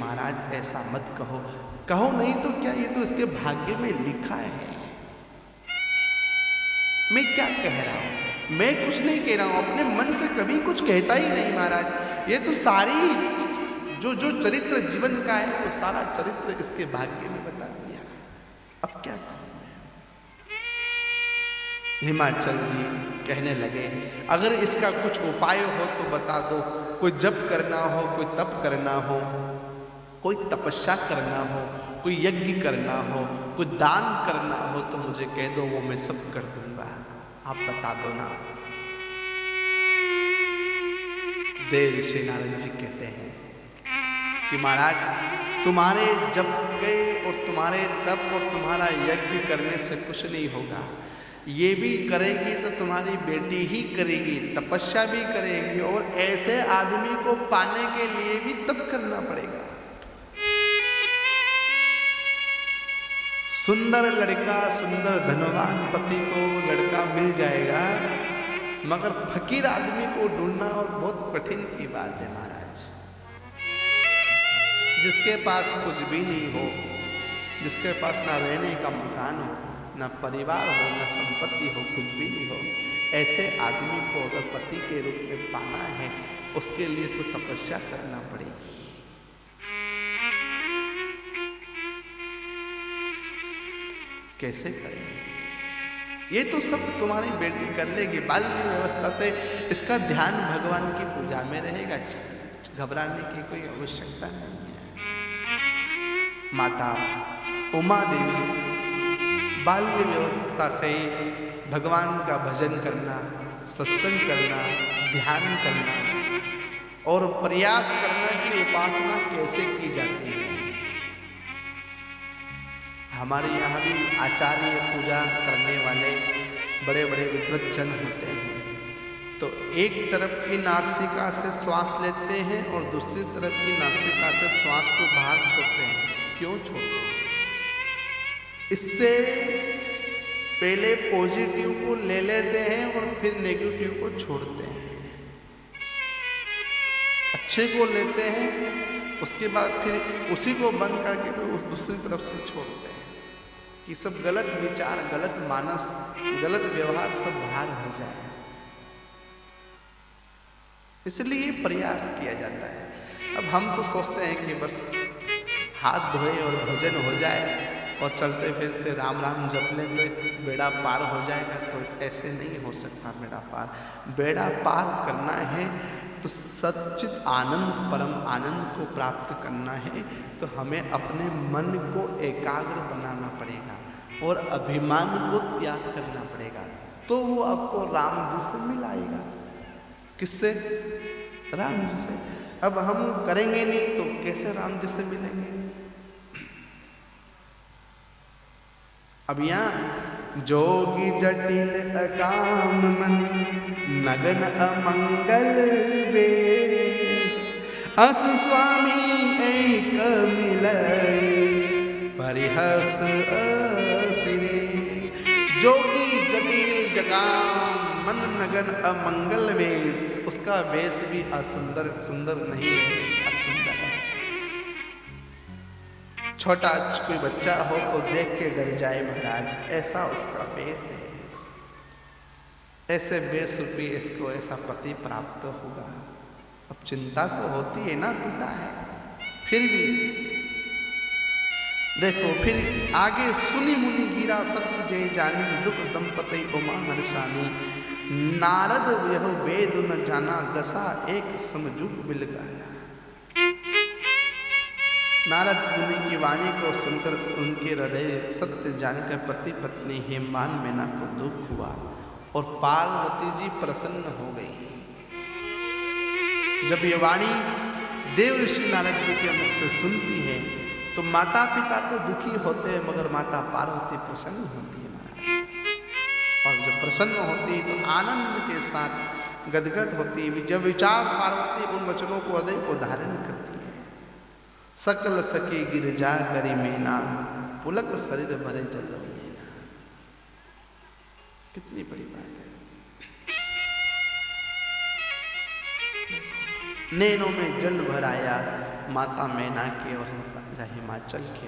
महाराज ऐसा मत कहो। कहो नहीं तो क्या, ये तो इसके भाग्य में लिखा है। मैं क्या कह रहा हूं, मैं कुछ नहीं कह रहा हूं, अपने मन से कभी कुछ कहता ही नहीं महाराज। ये तो सारी जो जो चरित्र जीवन का है वो सारा चरित्र इसके भाग्य में बता दिया। अब क्या कहूं। हिमाचल जी कहने लगे, अगर इसका कुछ उपाय हो तो बता दो। कोई जप करना हो, कोई तप करना हो, कोई तपस्या करना हो, कोई यज्ञ करना हो, कोई दान करना हो तो मुझे कह दो, वो मैं सब कर दूंगा। आप बता दो ना। देव ऋषि नारद जी कहते हैं कि महाराज तुम्हारे जप गए और तुम्हारे तप और तुम्हारा यज्ञ करने से कुछ नहीं होगा। ये भी करेगी तो तुम्हारी बेटी ही करेगी, तपस्या भी करेगी, और ऐसे आदमी को पाने के लिए भी तप करना पड़ेगा। सुंदर लड़का, सुंदर धनवान पति तो लड़का मिल जाएगा, मगर फकीर आदमी को ढूंढना और बहुत कठिन की बात है महाराज। जिसके पास कुछ भी नहीं हो, जिसके पास ना रहने का मकान हो, ना परिवार हो, ना संपत्ति हो, कुछ भी नहीं हो, ऐसे आदमी को अगर पति के रूप में पाना है, उसके लिए तो तपस्या करना पड़ेगी। कैसे करेंगे? ये तो सब तुम्हारी बेटी कर लेगी, बाल की व्यवस्था से इसका ध्यान भगवान की पूजा में रहेगा। घबराने की कोई आवश्यकता नहीं है। माता उमा देवी बाल की व्यवस्था से ही भगवान का भजन करना, सत्संग करना, ध्यान करना और प्रयास करना कि उपासना कैसे की जाती है। हमारे यहाँ भी आचार्य पूजा करने वाले बड़े बड़े विद्वज्जन होते हैं, तो एक तरफ की नासिका से श्वास लेते हैं और दूसरी तरफ की नासिका से श्वास को बाहर छोड़ते हैं। क्यों छोड़ते हैं? इससे पहले पॉजिटिव को ले लेते हैं और फिर नेगेटिव को छोड़ते हैं। अच्छे को लेते हैं, उसके बाद फिर उसी को बंद करके उस दूसरी तरफ से छोड़ते हैं कि सब गलत विचार, गलत मानस, गलत व्यवहार सब बाहर हो जाए। इसलिए प्रयास किया जाता है। अब हम तो सोचते हैं कि बस हाथ धोए और भजन हो जाए और चलते फिरते राम राम जप लें तो बेड़ा पार हो जाएगा। तो ऐसे नहीं हो सकता बेड़ा पार। बेड़ा पार करना है तो सच्चित आनंद, परम आनंद को प्राप्त करना है तो हमें अपने मन को एकाग्र बनाना पड़ेगा और अभिमान को त्याग करना पड़ेगा। तो वो आपको राम जी से मिलाएगा। किससे? राम जी से। अब हम करेंगे नहीं तो कैसे राम जी से मिलेंगे? अब यहाँ जोगी जटिल अकाम मन, नगन अमंगल वेश, अस स्वामी एक मिलय, परिहस्त असिरे। जोगी जटिल जकाम मन, नगन अमंगल वेश। उसका वेश भी असुंदर, सुंदर नहीं है, असुंदर है। छोटा कोई बच्चा हो तो देख के डर जाए महाराज, ऐसा उसका वेश है। ऐसे बेसुपी इसको ऐसा पति प्राप्त होगा। अब चिंता तो होती है ना, पिता है, फिर भी देखो फिर आगे सुनी मुनि गिरा सत्य जय जानी, दुख दंपति उमा हर्षानी, नारद यह वेद न जाना, दशा एक समझुक बिल गाना। नारद मुनि की वाणी को सुनकर उनके हृदय सत्य जानकर पति पत्नी हेममान मेना को दुख हुआ और पार्वती जी प्रसन्न हो गई। जब ये वाणी देव ऋषि नारद जी के मुख से सुनती है तो माता पिता तो दुखी होते हैं, मगर माता पार्वती प्रसन्न होती है महाराज। और जब प्रसन्न होती है तो आनंद के साथ गदगद होती है। जब विचार पार्वती उन वचनों को हृदय को धारण करती है। सकल सखी गिरजा करी मैना, पुलक शरीर भरे जल लेना। कितनी बड़ी बात है। नैनों में जल भराया माता मैना के और राजा हिमाचल के।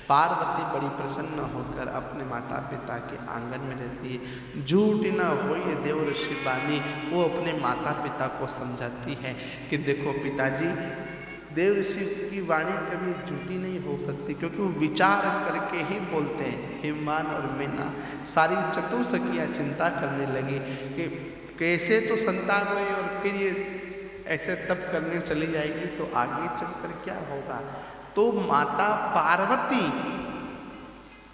पार्वती बड़ी प्रसन्न होकर अपने माता पिता के आंगन में रहती है। झूठ न हो ये देव ऋषि वाणी, वो अपने माता पिता को समझाती है कि देखो पिताजी, देव ऋषि की वाणी कभी झूठी नहीं हो सकती, क्योंकि वो विचार करके ही बोलते हैं। हिमवान और मैना सारी चतुर सखियाँ चिंता करने लगी कि कैसे तो संतान हुई और फिर ये ऐसे तप करने चली जाएगी तो आगे चलकर क्या होगा। तो माता पार्वती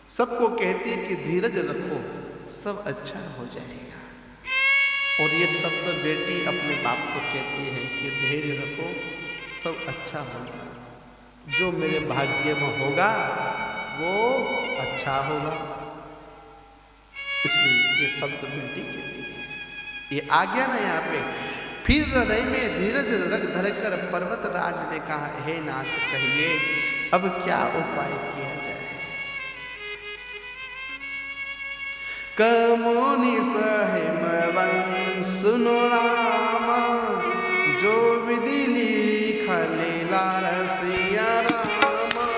सबको कहती है कि धीरज रखो, सब अच्छा हो जाएगा। और ये शब्द बेटी अपने बाप को कहती है कि धैर्य रखो, सब अच्छा होगा, जो मेरे भाग्य में होगा वो अच्छा होगा। इसलिए ये शब्द बेटी कहती है। ये आ गया ना यहाँ पे। फिर हृदय में धीरज रख धरकर पर्वत राज ने कहा, हे नाथ कहिए अब क्या उपाय किया जाए। कमुनि सहिमवन सुनो रामा, जो विधि लिखा लीला रसिया रामा।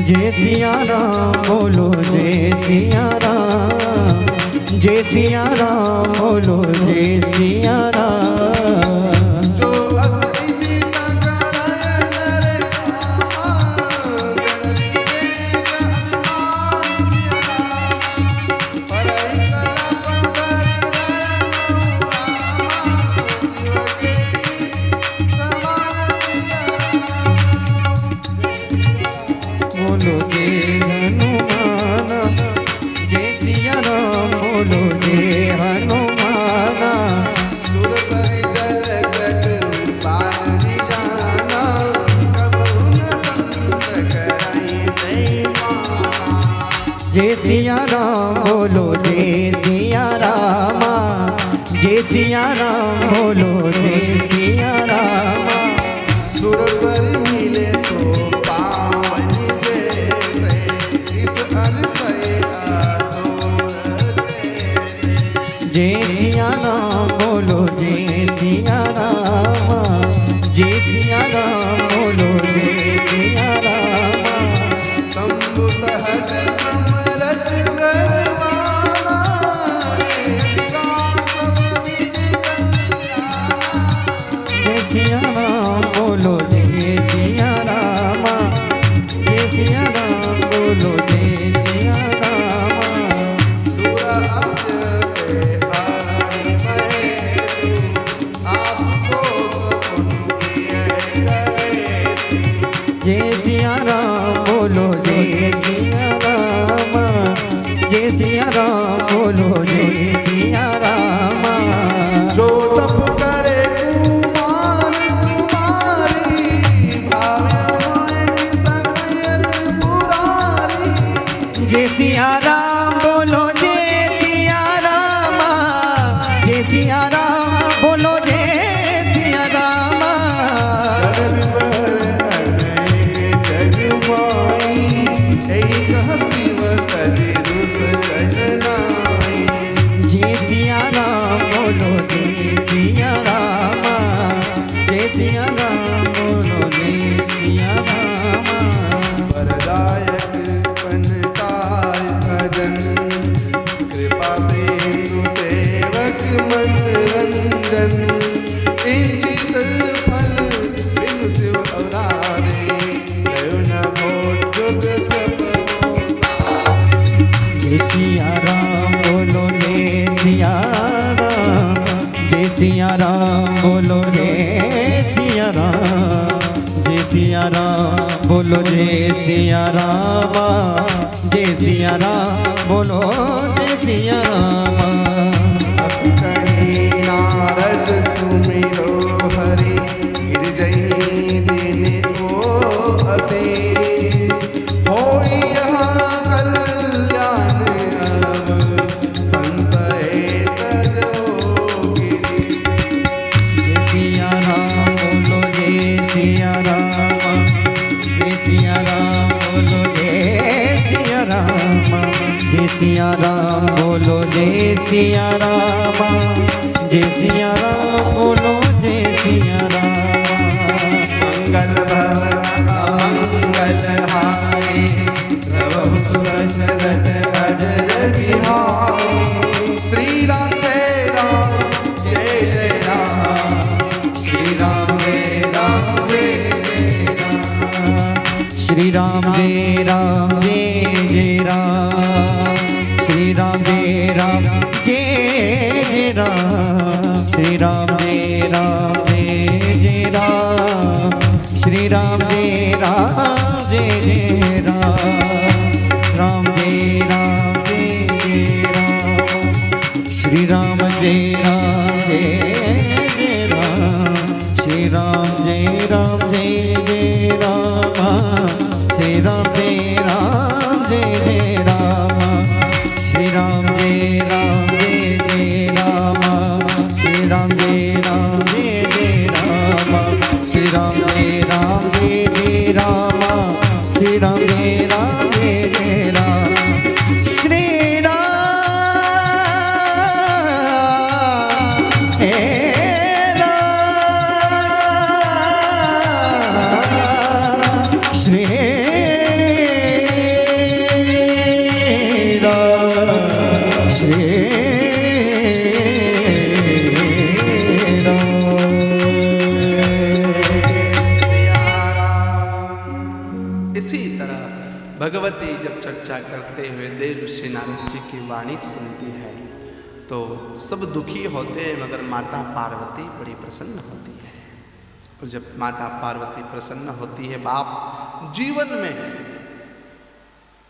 जय सिया राम बोलो जय सिया राम, जय सिया राम बोलो जय सिया राम। बोलो जय हनुमान, जय सिया राम बोलो जय हनुमाना। सुरसरी जल कट पारी जाना, कबहु न संत कराई दे माना। जय सिया राम बोलो जय सिया रामा, जय सिया राम बोलो जय सिया रामा। सुरसरी मिले तो जय सिया राम बोलो जय सिया रामा, जय सिया राम बोलो जय सिया रामा। शंभु सहज समरथ गढ़वाला, जय सिया राम बोलो जय सिया रामा, जय सिया राम बोलो जय सिया रामा। जय सिया राम बोलो जय सिया रामा, जय सिया राम बोलो जय सिया रामा। जो तप करे कुमार सिया राम बोलो जय सिया राम, जय सिया राम बोलो जय सिया राम। जय सिया राम बोलो जय सिया राम, जय सिया राम बोलो जय सिया राम। वरदायक बनताय भजन, कृपा से सेवक मनरंजन, इंचित फल बिनु शिव अवराधे, गयो न भोग जुग सब जय सिया राम बोलो जय सिया राम, जय सिया राम बोलो जय सिया राम, जय सिया राम बोलो जय सिया राम, जय सिया राम बोलो जय सिया राम। कही नारद सुमिरो हरि, गिरजई दिन को असे, होई यहाँ कल्याण अब, संशय तजो गिरि। जय सिया राम बोलो जय सिया राम, जय सिया राम बोलो जय सिया राम, जय सिया राम बोलो जय सिया राम, जय सिया राम बोलो जय सिया राम। मंगल भवन मंगल हारे, प्रभु सुरसरत अजर बिहारी। श्री राम जय राम जय जय राम, श्री राम जय राम जय जय राम। श्री राम जय राम जय जय राम, श्री राम जय राम जय जय राम, श्री राम जय राम जय जय राम, श्री राम जय राम जय जय राम। राम जय राम जय जय राम, श्री राम जय राम जय जय राम, श्री राम जय राम जय जय राम, श्री राम जय राम जय जय राम, श्री राम जय राम जय जय राम, श्री राम जय राम जय जय राम, श्री राम जय राम जय जय राम, श्री राम जय राम जय जय राम। श्री राम हे राम, श्री राम, श्री इसी तरह भगवती जब चर्चा करते हुए देव ऋषि नारद जी की वाणी सुनती है तो सब दुखी होते हैं, मगर माता पार्वती बड़ी प्रसन्न होती है। और जब माता पार्वती प्रसन्न होती है, बाप जीवन में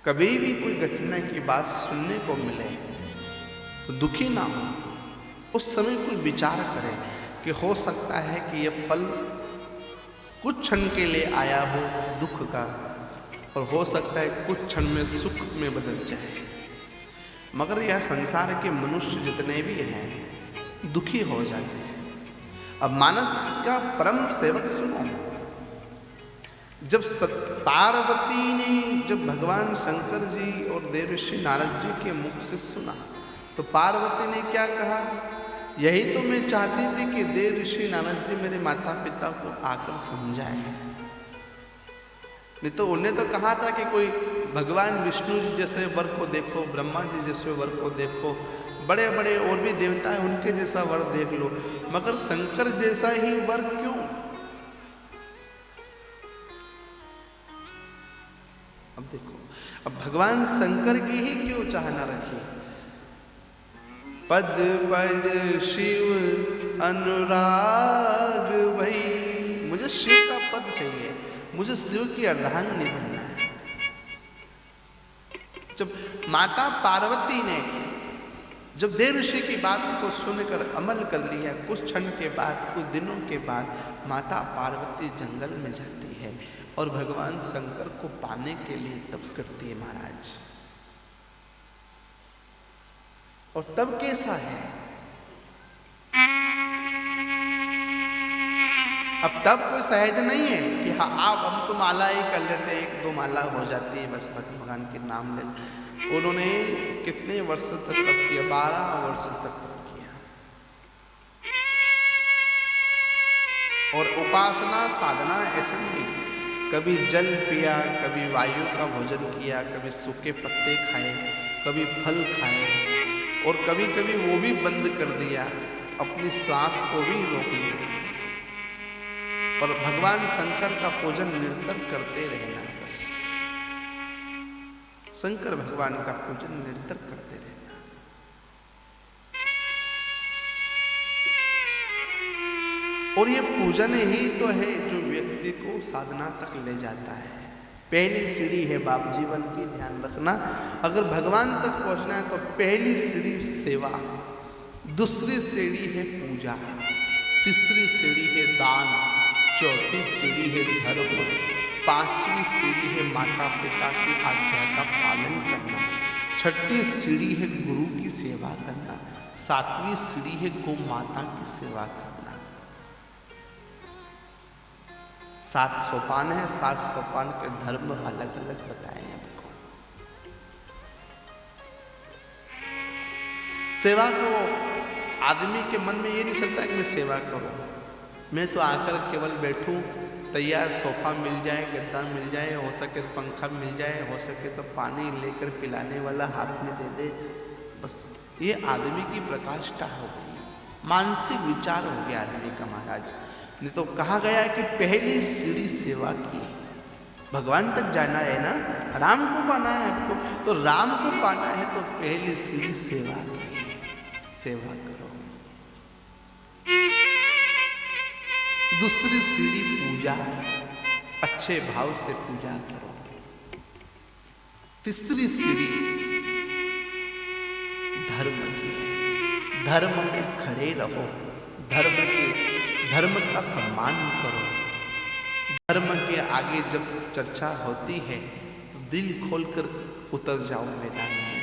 कभी भी कोई घटना की बात सुनने को मिले तो दुखी ना हो, उस समय कोई विचार करे कि हो सकता है कि यह पल कुछ क्षण के लिए आया हो दुख का, और हो सकता है कुछ क्षण में सुख में बदल जाए। मगर यह संसार के मनुष्य जितने भी हैं दुखी हो जाते हैं। अब मानस का परम सेवक सुनो, जब पार्वती ने जब भगवान शंकर जी और देव ऋषि नारद जी के मुख से सुना तो पार्वती ने क्या कहा, यही तो मैं चाहती थी कि देव ऋषि नारद जी मेरे माता पिता को आकर समझाए। नहीं तो उन्हें तो कहा था कि कोई भगवान विष्णु जी जैसे वर को देखो, ब्रह्मा जी जैसे वर को देखो, बड़े बड़े और भी देवता हैं उनके जैसा वर देख लो, मगर शंकर जैसा ही वर क्यों? अब देखो, अब भगवान शंकर की ही क्यों चाहना रखी? पद पद शिव अनुराग भई, मुझे शिव का पद चाहिए, मुझे शिव की अर्धांगिनी बनना है। जब माता पार्वती ने जब देव ऋषि की बात को सुनकर अमल कर लिया, कुछ क्षण के बाद, कुछ दिनों के बाद माता पार्वती जंगल में जाती है और भगवान शंकर को पाने के लिए तप करती है। महाराज और तब कैसा है। अब तब कोई सहज नहीं है कि हाँ आप हम तो माला ही कर लेते हैं, 1-2 माला हो जाती है बस भगवान के नाम ले। उन्होंने कितने वर्ष तक तप किया, 12 वर्ष तक तप किया। और उपासना साधना ऐसे नहीं, कभी जल पिया, कभी वायु का भोजन किया, कभी सूखे पत्ते खाए, कभी फल खाए, और कभी कभी वो भी बंद कर दिया, अपनी सांस को भी रोक लिया, और भगवान शंकर का पूजन निरंतर करते रहना। बस शंकर भगवान का पूजन निरंतर करते रहना। और ये पूजन ही तो है जो व्यक्ति को साधना तक ले जाता है। पहली सीढ़ी है बाप जीवन की, ध्यान रखना। अगर भगवान तक पहुंचना है तो पहली सीढ़ी सेवा, दूसरी सीढ़ी है पूजा, तीसरी सीढ़ी है दान, चौथी सीढ़ी है धर्म, पांचवी सीढ़ी है माता पिता की आज्ञा का पालन करना, छठी सीढ़ी है गुरु की सेवा करना, सातवीं सीढ़ी है गौ माता की सेवा करना। 7 सोपान है, 7 सोपान के धर्म अलग अलग बताए आपको। सेवा को आदमी के मन में ये नहीं चलता कि मैं सेवा करूं, मैं तो आकर केवल बैठूं, तैयार सोफा मिल जाए, गद्दा मिल जाए, हो सके तो पंखा मिल जाए, हो सके तो पानी लेकर पिलाने वाला हाथ में दे दे, बस ये आदमी की प्रकाष्ठा हो गई, मानसिक विचार हो गया आदमी का महाराज। नहीं तो कहा गया कि पहली सीढ़ी सेवा की। भगवान तक जाना है ना, राम को पाना है आपको, तो राम को पाना है तो पहली सीढ़ी सेवा की, सेवा करो। दूसरी सीढ़ी पूजा, अच्छे भाव से पूजा करो। तीसरी सीढ़ी धर्म की, धर्म में खड़े रहो, धर्म का सम्मान करो। धर्म के आगे जब चर्चा होती है तो दिल खोलकर उतर जाओ मैदान में,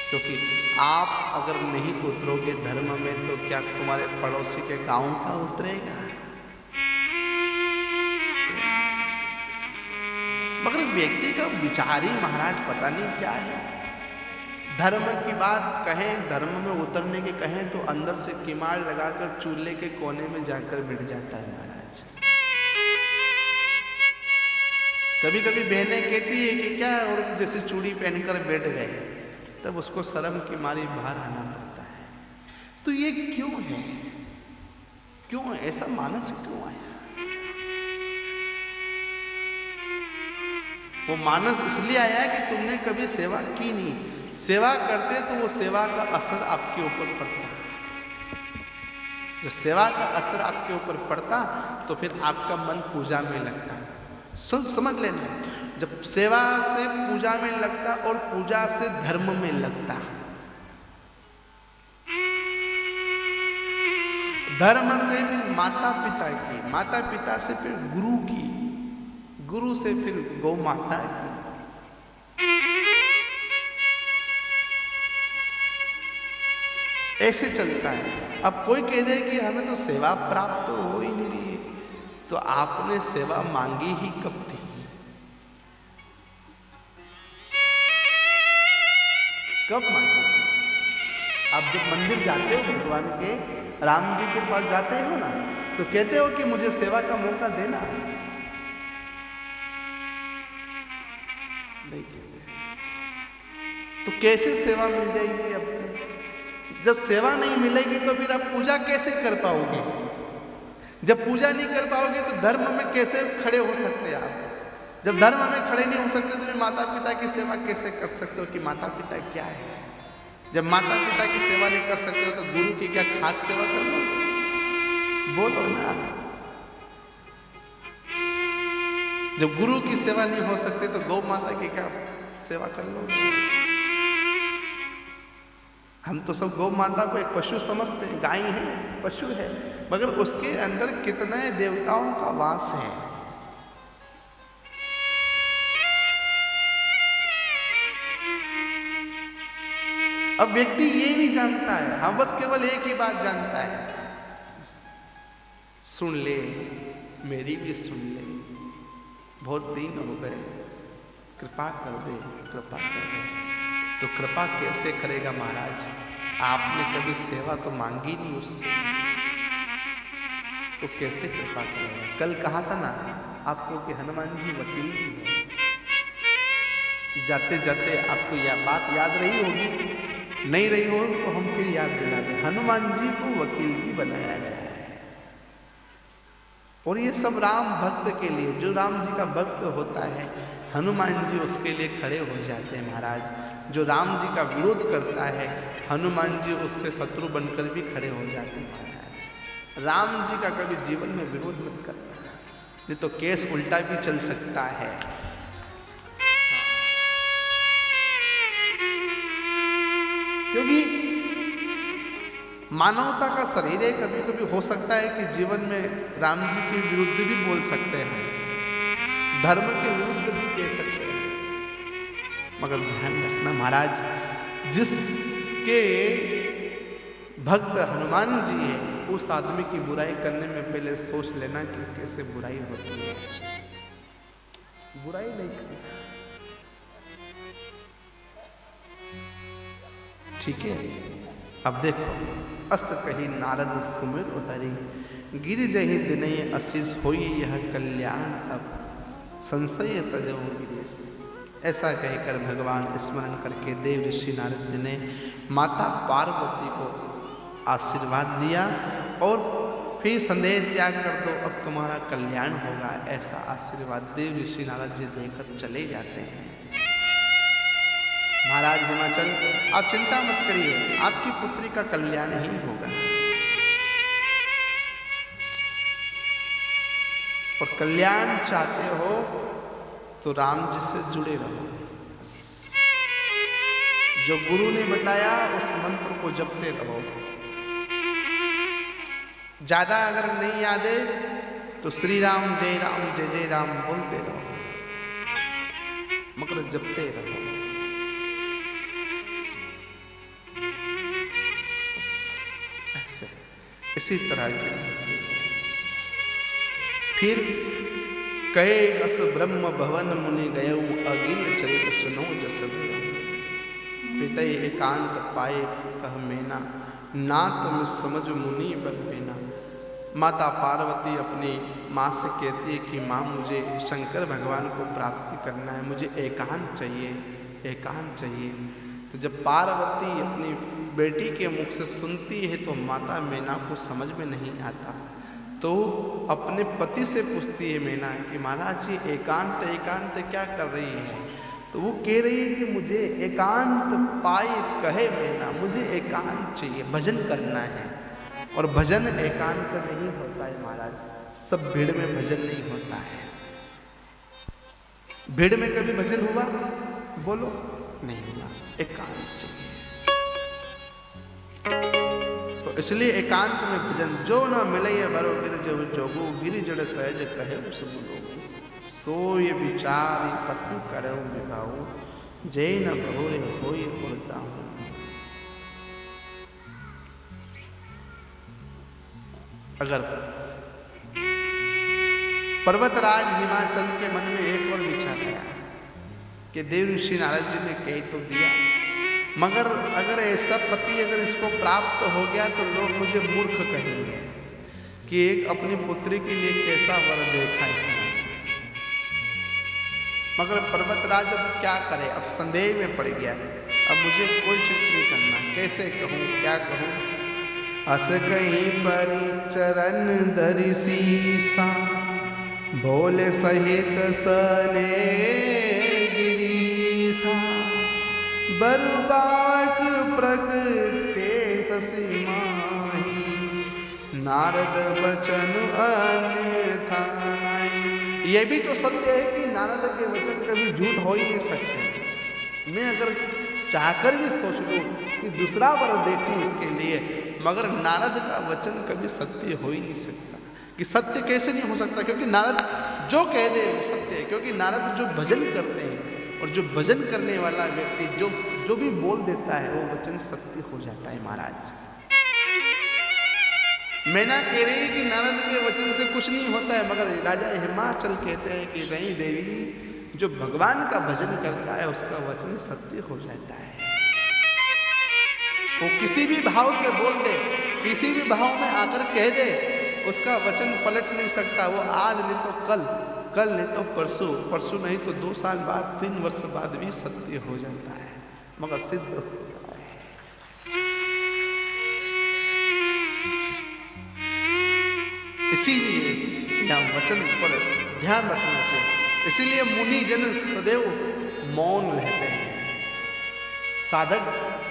क्योंकि आप अगर नहीं उतरोगे धर्म में तो क्या तुम्हारे पड़ोसी के गांव का उतरेगा। मगर व्यक्ति का विचार ही महाराज पता नहीं क्या है। धर्म की बात कहें, धर्म में उतरने की कहें तो अंदर से किमाड़ लगाकर चूल्हे के कोने में जाकर बैठ जाता है महाराज। कभी कभी बहनें कहती है कि क्या और जैसे चूड़ी पहनकर बैठ गए, तब उसको शर्म की मारी बाहर आना पड़ता है। तो ये क्यों है, क्यों ऐसा मानस क्यों आया? वो मानस इसलिए आया है कि तुमने कभी सेवा की नहीं। सेवा करते तो वो सेवा का असर आपके ऊपर पड़ता। जब सेवा का असर आपके ऊपर पड़ता तो फिर आपका मन पूजा में लगता। समझ लेना, जब सेवा से पूजा में लगता और पूजा से धर्म में लगता, धर्म से फिर माता पिता की, माता पिता से फिर गुरु की, गुरु से फिर गौ माता की। ऐसे चलता है। अब कोई कह दे कि हमें तो सेवा प्राप्त तो हो ही नहीं रही, तो आपने सेवा मांगी ही कब थी? कब मांगी? आप जब मंदिर जाते हो भगवान के, राम जी के पास जाते हो ना, तो कहते हो कि मुझे सेवा का मौका देना। नहीं कहते। तो कैसे सेवा मिल जाएगी आपको? जब सेवा नहीं मिलेगी तो फिर आप पूजा कैसे कर पाओगे? जब पूजा नहीं कर पाओगे तो धर्म में कैसे खड़े हो सकते हैं आप? जब धर्म में खड़े नहीं हो सकते तो फिर माता पिता की सेवा कैसे कर सकते हो कि माता पिता क्या है? जब माता पिता की सेवा नहीं कर सकते हो तो गुरु की क्या खाक सेवा कर लो? बोलो ना। जब गुरु की सेवा नहीं हो सकती तो गौ माता की क्या सेवा कर लो? हम तो सब गौ माता को एक पशु समझते हैं, गाय है, पशु है, मगर उसके अंदर कितने देवताओं का वास है। अब व्यक्ति ये नहीं जानता है, हम बस केवल एक ही बात जानता है, सुन ले, मेरी भी सुन ले, बहुत दिन हो गए, कृपा कर दे, कृपा कर दे। तो कृपा कैसे करेगा महाराज? आपने कभी सेवा तो मांगी नहीं उससे, तो कैसे कृपा करेगा? कल कहा था ना आपको कि हनुमान जी वकील भी है। जाते जाते आपको यह बात याद रही होगी, नहीं रही हो तो हम फिर याद दिला दें। हनुमान जी को वकील भी बनाया गया है, और ये सब राम भक्त के लिए, जो राम जी का भक्त होता है हनुमान जी उसके लिए खड़े हो जाते हैं महाराज। जो राम जी का विरोध करता है हनुमान जी उसके शत्रु बनकर भी खड़े हो जाते हैं महाराज। राम जी का कभी जीवन में विरोध मत करना, नहीं तो केस उल्टा भी चल सकता है। क्योंकि मानवता का शरीर है, कभी कभी हो सकता है कि जीवन में राम जी के विरुद्ध भी बोल सकते हैं, धर्म के विरुद्ध भी कह सकते हैं, मगर ध्यान रखना महाराज, जिसके भक्त हनुमान जी है उस आदमी की बुराई करने में पहले सोच लेना कि कैसे बुराई होती है। बुराई नहीं करना, ठीक है। अब देखो, अस कही नारद सुमिर हरि, गिर जहि दिनय असीस होई यह कल्याण, अब संशय तजो गिरीश। ऐसा कहकर भगवान स्मरण करके देव ऋषि नारद जी ने माता पार्वती को आशीर्वाद दिया और फिर संदेह त्याग कर दो, अब तुम्हारा कल्याण होगा, ऐसा आशीर्वाद देव ऋषि नारद जी देकर चले जाते हैं। महाराज हिमाचल, आप चिंता मत करिए, आपकी पुत्री का कल्याण ही होगा, और कल्याण चाहते हो तो राम जी से जुड़े रहो। जो गुरु ने बताया उस मंत्र को जपते रहो। ज्यादा अगर नहीं याद है तो श्री राम जय राम बोलते रहो, मगर जपते रहो। ऐसे इसी तरह की फिर कहे अस ब्रह्म भवन मुनि गयऊ, अगिल चरित सुनो जस पितय एकांत पाए कह मेना, ना तुम समझ मुनि बन पेना। माता पार्वती अपनी माँ से कहती है कि माँ मुझे शंकर भगवान को प्राप्ति करना है, मुझे एकांत चाहिए, एकांत चाहिए। तो जब पार्वती अपनी बेटी के मुख से सुनती है तो माता मैना को समझ में नहीं आता, तो अपने पति से पूछती है मैना कि महाराज जी एकांत एकांत क्या कर रही है? तो वो कह रही है कि मुझे एकांत पाए कहे मैना, मुझे एकांत चाहिए, भजन करना है। और भजन एकांत नहीं होता है महाराज, सब भीड़ में भजन नहीं होता है। भीड़ में कभी भजन हुआ? बोलो, नहीं हुआ। एकांत चाहिए, तो इसलिए एकांत में भजन। जो न मिले बरो गिर जो जोगो, गिर जड़ सहज कहे सब लोग। सो ये विचार पति करो विभाऊ, जय न भोरे होय पुरता हूँ। अगर पर्वतराज हिमाचल के मन में एक और विचार आया कि देव ऋषि नारद जी ने कह तो दिया, मगर अगर ऐसा पति अगर इसको प्राप्त हो गया तो लोग मुझे मूर्ख कहेंगे कि एक अपनी पुत्री के लिए कैसा वर देखा इसने। मगर पर्वतराज अब क्या करे, अब संदेह में पड़ गया, अब मुझे कोई चीज नहीं करना, कैसे कहूँ, क्या कहूँ। अस कहीं परि चरण धरि सीसा, भोले सहित सने गिरीसा। बरुबाक प्रगटे ससी माही, नारद बचन अन्यथा नहीं। ये भी तो सत्य है कि नारद के वचन कभी झूठ हो ही नहीं सकते। मैं अगर चाहकर भी सोच लूं कि दूसरा वर देखूं इसके लिए, मगर नारद का वचन कभी सत्य हो ही नहीं सकता। कि सत्य कैसे नहीं हो सकता? क्योंकि नारद जो कह दे वो सत्य है। क्योंकि नारद जो भजन करते हैं और जो भजन करने वाला व्यक्ति जो भी बोल देता है वो वचन सत्य हो जाता है महाराज। मैना कह रही है कि नारद के वचन से कुछ नहीं होता है, मगर राजा हिमाचल कहते हैं कि नहीं देवी, जो भगवान का भजन करता है उसका वचन सत्य हो जाता है। वो किसी भी भाव से बोल दे, किसी भी भाव में आकर कह दे, उसका वचन पलट नहीं सकता। वो आज नहीं तो कल नहीं तो परसों नहीं तो 2 साल बाद, 3 वर्ष बाद भी सत्य हो जाता है, मगर सिद्ध होता है। इसीलिए यहाँ वचन पर ध्यान रखना चाहिए। इसीलिए मुनि जन सदैव मौन रहते हैं, साधक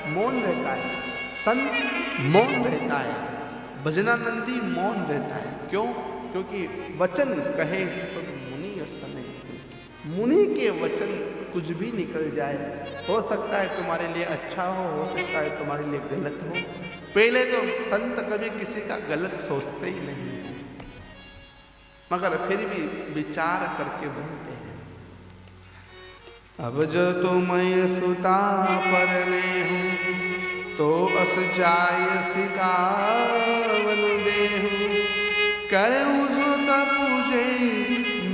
मौन रहता है, संत मौन रहता है, भजनानंदी मौन रहता है। क्यों? क्योंकि वचन कहे सब मुनि समय, मुनि के वचन कुछ भी निकल जाए, हो सकता है तुम्हारे लिए अच्छा हो सकता है तुम्हारे लिए गलत हो। पहले तो संत कभी किसी का गलत सोचते ही नहीं, मगर फिर भी विचार करके बोलते हैं। अब जो तुम सुता परने हूँ तो अस जाय सिकावन देहु, करऊँ सुत पूजे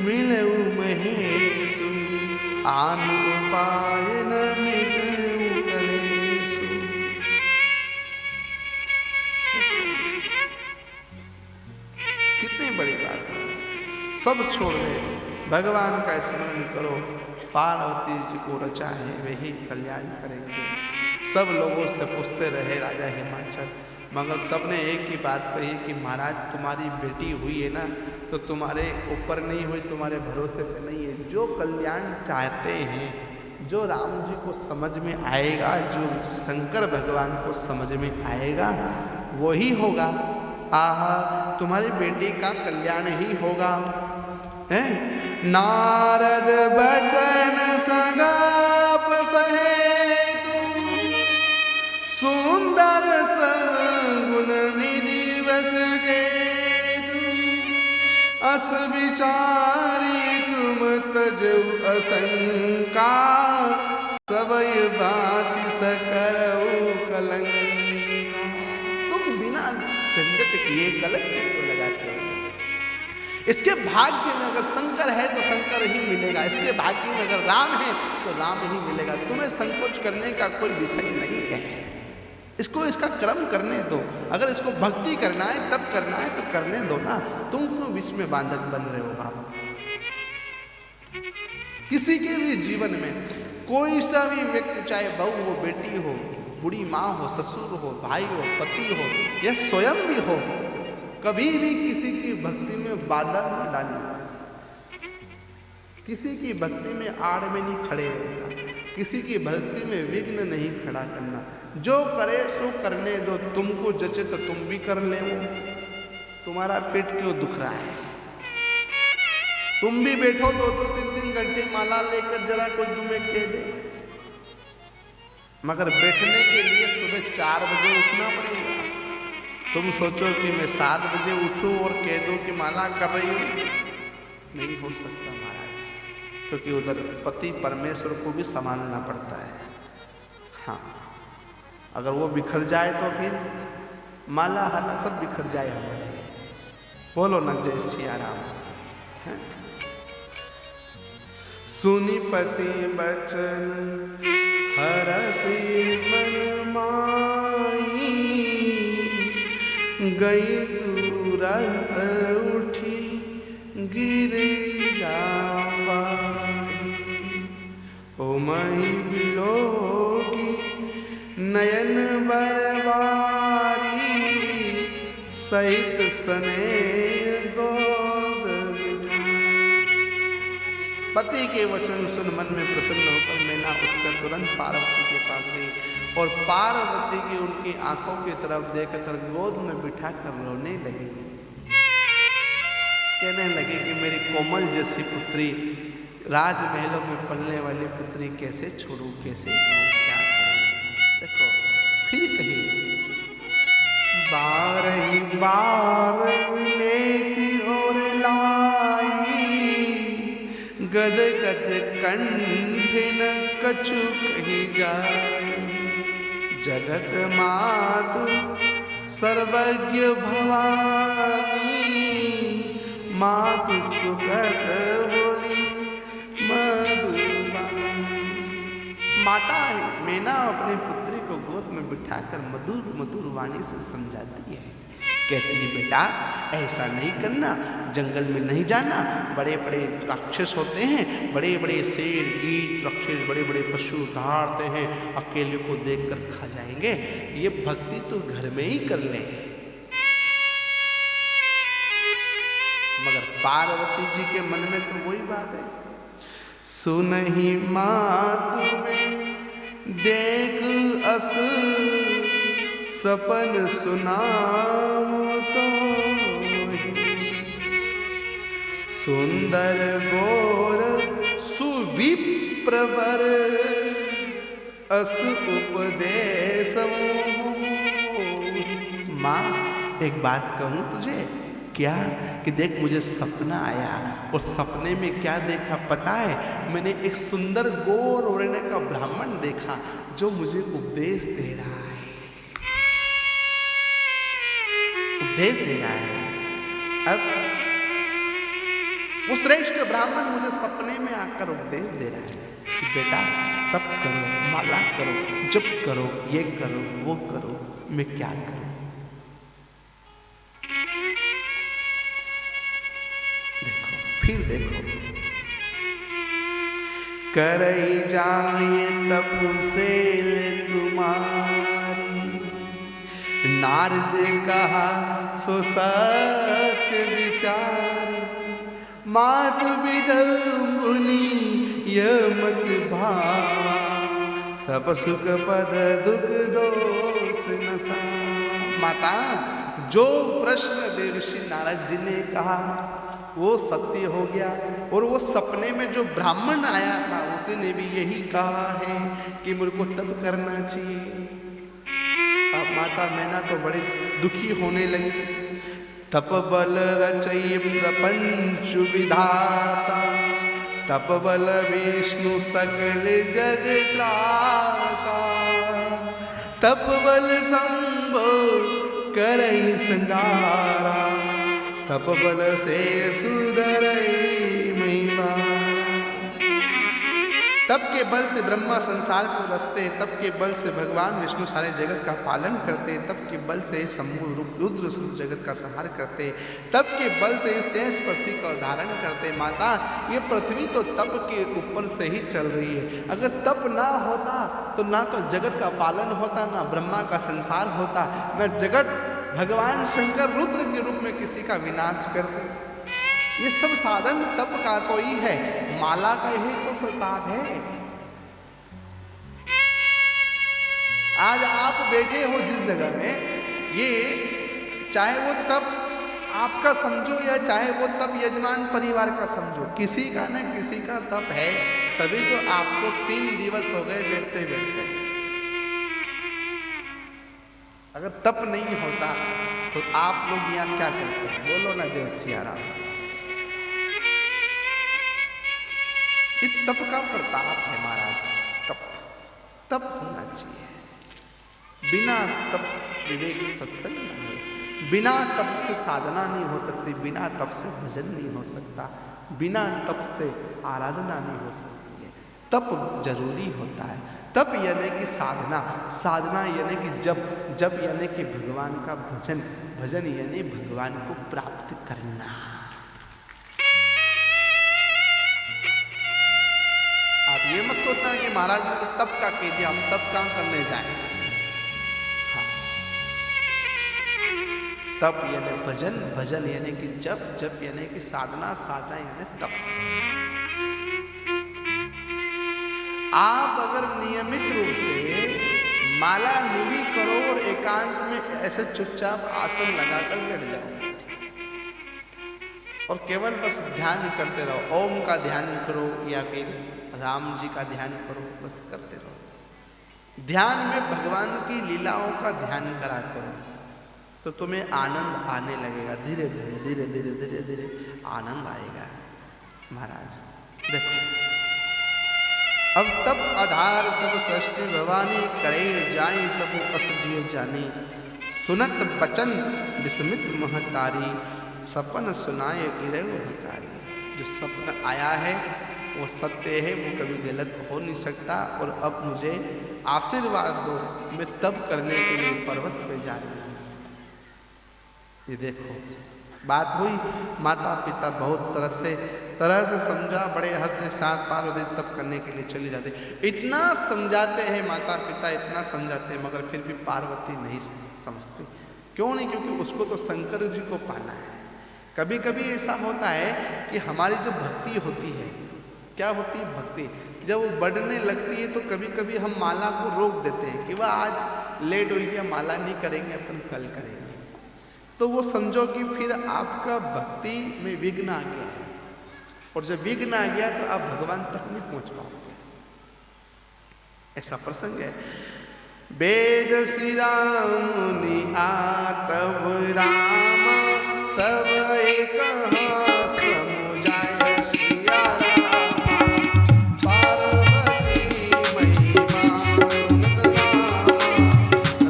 मिलऊ महेशु, आन उपाय न मिटऊ कलेशु। कितनी बड़ी बात है। सब छोड़ दे, भगवान का स्मरण करो। पार्वती जी को रचा है वही कल्याण करेंगे। सब लोगों से पूछते रहे राजा हिमाचल, मगर सबने एक ही बात कही कि महाराज तुम्हारी बेटी हुई है ना, तो तुम्हारे ऊपर नहीं हुई, तुम्हारे भरोसे पे नहीं है। जो कल्याण चाहते हैं, जो राम जी को समझ में आएगा, जो शंकर भगवान को समझ में आएगा वही होगा। आहा, तुम्हारी बेटी का कल्याण ही होगा। है नारद बचन सगाप सहेतु, सुंदर सगुण निधि बस केतु, अस विचारी तुम तजऊ असंका, सबय बाति सकरऊ कलंका। तुम बिना झंझट किए गलत क्यों लगाते हो? इसके भाग्य में अगर शंकर है तो शंकर ही मिलेगा, इसके भाग्य में अगर राम है तो राम ही मिलेगा। तुम्हें संकोच करने का कोई विषय नहीं है। इसको इसका कर्म करने दो। अगर इसको भक्ति करना है तब करना है तो करने दो ना। तुम क्यों बीच में बांधक बन रहे हो बाबा? किसी के भी जीवन में कोई सा भी व्यक्ति, चाहे बहू हो, बेटी हो, बूढ़ी माँ हो, ससुर हो, भाई हो, पति हो या स्वयं भी हो, कभी भी किसी की भक्ति में बाधा न डालना, किसी की भक्ति में आड़ में नहीं खड़े रहना, किसी की भक्ति में विघ्न नहीं खड़ा करना। जो करे सो करने दो, तुमको जचे तो तुम भी कर ले। तुम्हारा पेट क्यों दुख रहा है? तुम भी बैठो 2-2, 3-3 घंटे माला लेकर, जरा कोई तुम्हें कह दे। मगर बैठने के लिए सुबह 4 बजे उठना पड़ेगा। तुम सोचो कि मैं 7 बजे उठूं और कह दूं कि माला कर रही हूं, नहीं हो सकता महाराज, क्योंकि उधर पति परमेश्वर को भी संभालना पड़ता है। हाँ, अगर वो बिखर जाए तो फिर माला हाला सब बिखर जाए हमारे। बोलो न जय सिया राम। सुनी पति बचन हरसी मन माई, गई तुरंत उठी गिर जावाई। ओ मई बिलोगी नयन बरबारी, सहित सने गोद बिठाई। पति के वचन सुन मन में प्रसन्न होकर मैना उठकर तुरंत पार्वती के पास गई और पार्वती की उनकी आंखों की तरफ देखकर गोद में बिठाकर रोने लगी। कहने लगी कि मेरी कोमल जैसी पुत्री, राजमहलों में पलने वाली पुत्री कैसे छोड़ूं, कैसे कहूं, क्या करूं? देखो फिर कही, बार ही बार लेती और लाई, कद कद कंठ न कछु कही जाय, जगत मातु सर्वज्ञ भवानी, मातु सुखद होली मधुबानी। माता मैना अपने पुत्री को गोद में बिठाकर मधुर मधुर वाणी से समझाती है, कहती है बेटा ऐसा नहीं करना, जंगल में नहीं जाना, बड़े बड़े राक्षस होते हैं, बड़े बड़े शेर गीत राक्षस बड़े बड़े पशु दहाड़ते हैं, अकेले को देखकर खा जाएंगे, ये भक्ति तो घर में ही कर ले। मगर पार्वती जी के मन में तो वही बात है, सुनहि मातु में देख अस सपन सुनाओ तो, सुंदर गोर सुविप्रवर अस उपदेश। माँ एक बात कहूँ तुझे, क्या कि देख मुझे सपना आया और सपने में क्या देखा पता है, मैंने एक सुंदर गोर ओढ़ने का ब्राह्मण देखा जो मुझे उपदेश दे रहा है, उपदेश दे रहा है। अब वो श्रेष्ठ ब्राह्मण मुझे सपने में आकर उपदेश दे रहा है कि बेटा तप करो, माला करो, जप करो, ये करो, वो करो, मैं क्या करूं। देखो फिर देखो, करई जाए तपसेल कुमारी, नारद कहा सो सत्य विचारी, मातु विदमुनि यमत भावा, तप सुख पद दुख दोष नसा। माता जो प्रश्न देवर्षि नारद जी ने कहा वो सत्य हो गया, और वो सपने में जो ब्राह्मण आया था उसने भी यही कहा है कि मुझे को तप करना चाहिए। अब माता मैना तो बड़ी दुखी होने लगी। तप बल रचय प्रपंच विधाता, तप बल विष्णु सकल जग त्राता, तप बल शंभो करई संगारा, तप बल से सुधरई महिमा। तप के बल से ब्रह्मा संसार को रचते, तप के बल से भगवान विष्णु सारे जगत का पालन करते, तप के बल से समूह रूप रुद्र जगत का संहार करते, तप के बल से शेष पृथ्वी का धारण करते। माता ये पृथ्वी तो तप के ऊपर से ही चल रही है, अगर तप ना होता तो ना तो जगत का पालन होता, ना ब्रह्मा का संसार होता, न जगत भगवान शंकर रुद्र के रूप में किसी का विनाश करते। ये सब साधन तप का तो ही है, माला का ही तो प्रताप है। आज आप बैठे हो जिस जगह में, ये चाहे वो तप आपका समझो या चाहे वो तप यजमान परिवार का समझो, किसी का न किसी का तप है, तभी तो आपको 3 दिवस हो गए बैठते बैठते। अगर तप नहीं होता तो आप लोग यहाँ क्या करते हैं, बोलो ना जय सिया राम। इस तप का प्रताप है महाराज, तप होना चाहिए। बिना तप विवेक सत्संग नहीं है, बिना तप से साधना नहीं हो सकती, बिना तप से भजन नहीं हो सकता, बिना तप से आराधना नहीं हो सकती है। तप जरूरी होता है। तप यानी कि साधना, साधना यानी कि जप, जप यानी कि भगवान का भजन, भजन यानी भगवान को प्राप्त करना। आप ये मत सोचना कि महाराज ने तो तप का कह दिया, हम तप कहाँ करने जाए। हाँ। तप यानी भजन, भजन यानी कि जप, जप यानी कि साधना, साधना यानी तप। आप अगर नियमित रूप से माला निधि करो और एकांत में ऐसे चुपचाप आसन लगाकर बैठ जाओ और केवल बस ध्यान करते रहो, ओम का ध्यान करो या फिर राम जी का ध्यान करो, बस करते रहो। ध्यान में भगवान की लीलाओं का ध्यान करा करो तो तुम्हें आनंद आने लगेगा। धीरे धीरे धीरे धीरे धीरे धीरे आनंद आएगा। महाराज देखो अब तब आधार सब सृष्टि भवानी करे जाई तब अस जिय जानी सुनत बचन विस्मित महतारी सपन सुनाए गिरे हकारी। जो सपना आया है वो सत्य है, वो कभी गलत हो नहीं सकता। और अब मुझे आशीर्वाद दो, मैं तब करने के लिए पर्वत पे जा रही हूँ। ये देखो बात हुई, माता पिता बहुत तरह से समझा, बड़े हर्ष के साथ पार्वती तप करने के लिए चली जाती। इतना समझाते हैं माता पिता, इतना समझाते हैं, मगर फिर भी पार्वती नहीं समझती। क्यों नहीं? क्योंकि उसको तो शंकर जी को पाना है। कभी कभी ऐसा होता है कि हमारी जो भक्ति होती है, क्या होती है भक्ति, जब वो बढ़ने लगती है तो कभी कभी हम माला को रोक देते हैं कि वह आज लेट हो गया, माला नहीं करेंगे, अपन कल करेंगे। तो वो समझो कि फिर आपका भक्ति में विघ्न आ गया है, और जब विघ्न आ गया तो आप भगवान तक नहीं पहुंच पाओगे। ऐसा प्रसंग है। वेद श्री राम मुनि आतव राम सब एक समुझाय सिया राम पार्वती महिमा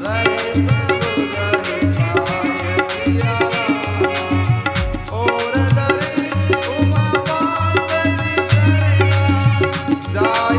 रहे प्रभु दर पाय सिया राम और दरे उमा पार्वती सरला जाय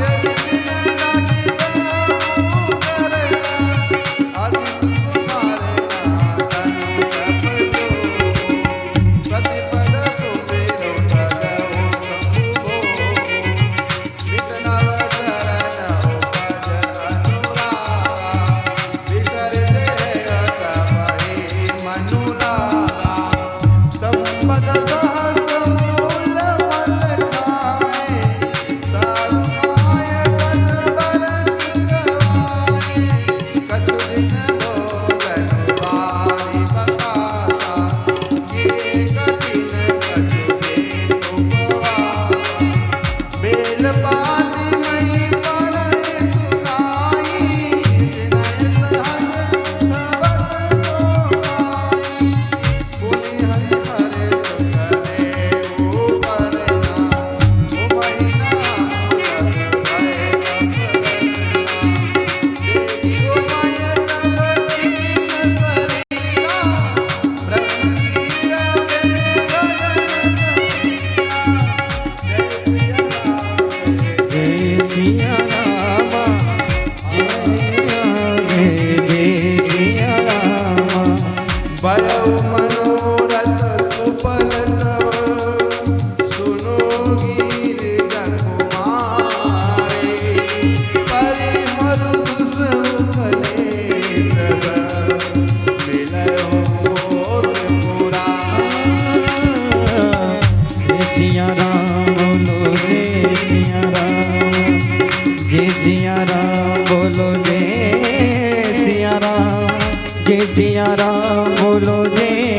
सिया राम बोलो जय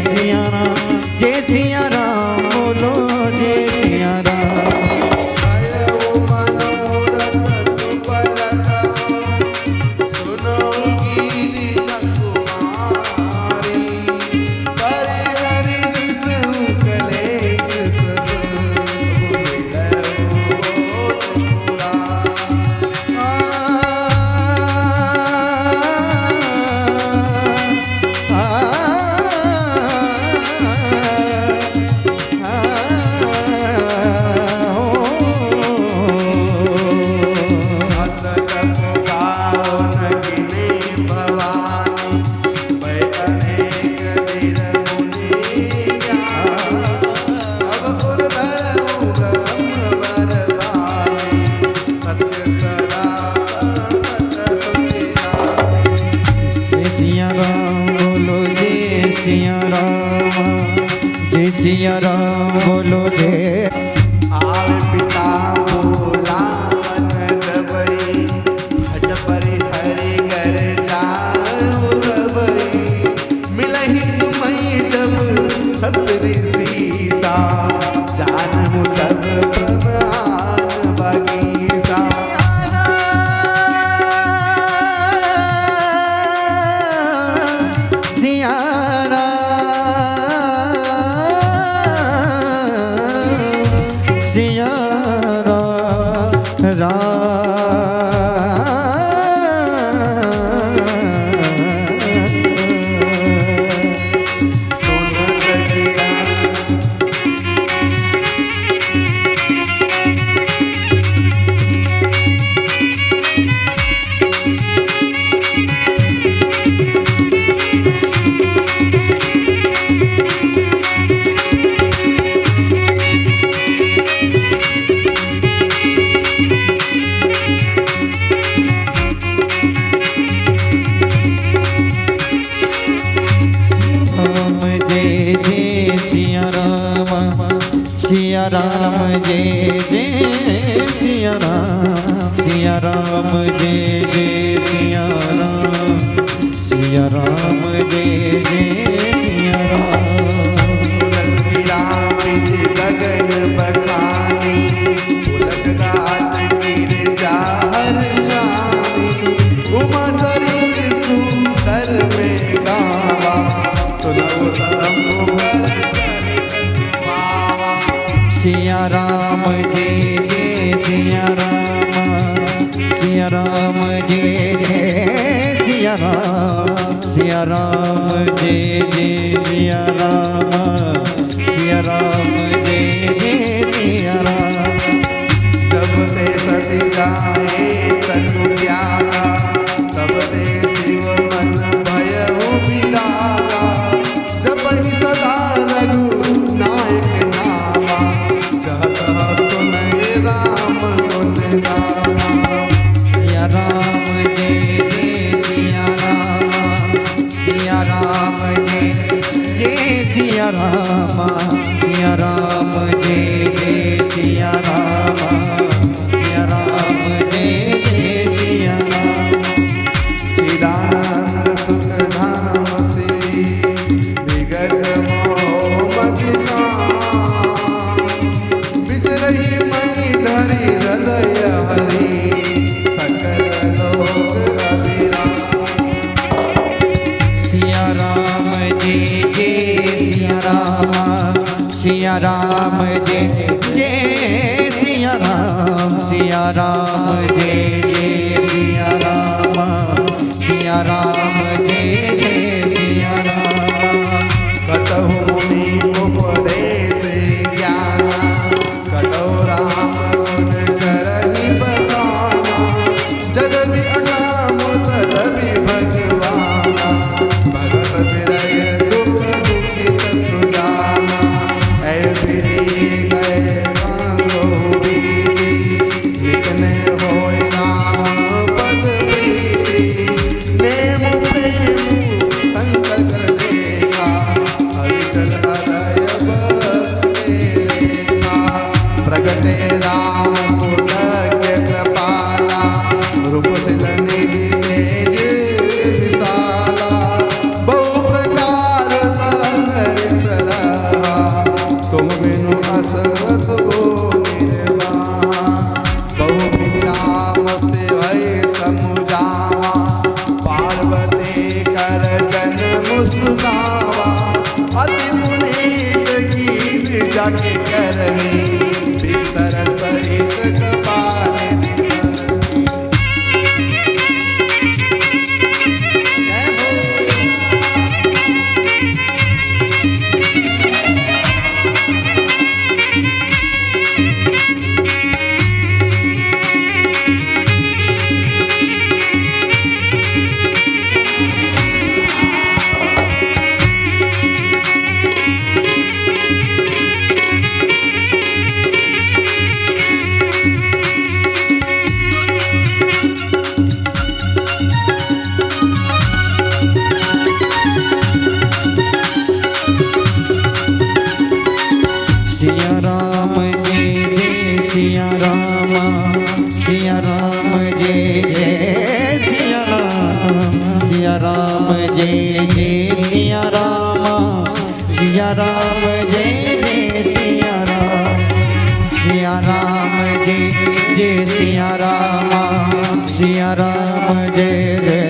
सिया राम, जय सिया राम बोलो जय सिया राम। जय सिया राम जय जय सिया राम सिया राम जय जय सिया राम गगन बखानी उलट गात गिरजा हर शानी उमा सरित सुंदर में गावा सुनो सदम सिया राम जय जय सिया राम जय जय सिया राम जय जय सिया राम जय जय सिया राम जब ते सती गाए तनु त्यागा तब ते शिव मन भयउ बिरागा जब ही सदा रघु नायक नामा जहत सुनहि राम गुण गावा सिया राम जय जय सिया राम जय जय सिया राम जय जय सिया राम जय जय सिया राम चिदानंद सुख धाम श्री विगत मोह मजना विचरहि मई धरि हृदय हरि सकल लोक अभिराम सिया राम जय जय सिया राम जय जय सिया राम जय जय सिया राम जय जय सिया राम कटहु मुनि उपदेश ज्ञान कटहु राम गुण करहि बखाना जगति अनाम तदपि भगवाना भगत विरय दुख दुखित सुजाना ऐ विधि गए मांगो विधि इतने होय नाम पद प्रीति नेम प्रेम संकर कर देगा हरिचल हृदय बरेगा प्रगटे राम पुलक्य कृपाला रूप सिलनिधि तेज विशाला बहु प्रकार संगर सरहा तुम बिनु असरत हो निर्वाहा बहु विराम से भय समुझावा पार्वती कर जन मुस्कावा अति पुनीत गीत जाके करनी बिस्तर सहित कपाल सिया राम जय जय सिया राम जय जय सिया राम जय जय सिया राम जय जय सिया राम जय जय सिया राम जय जय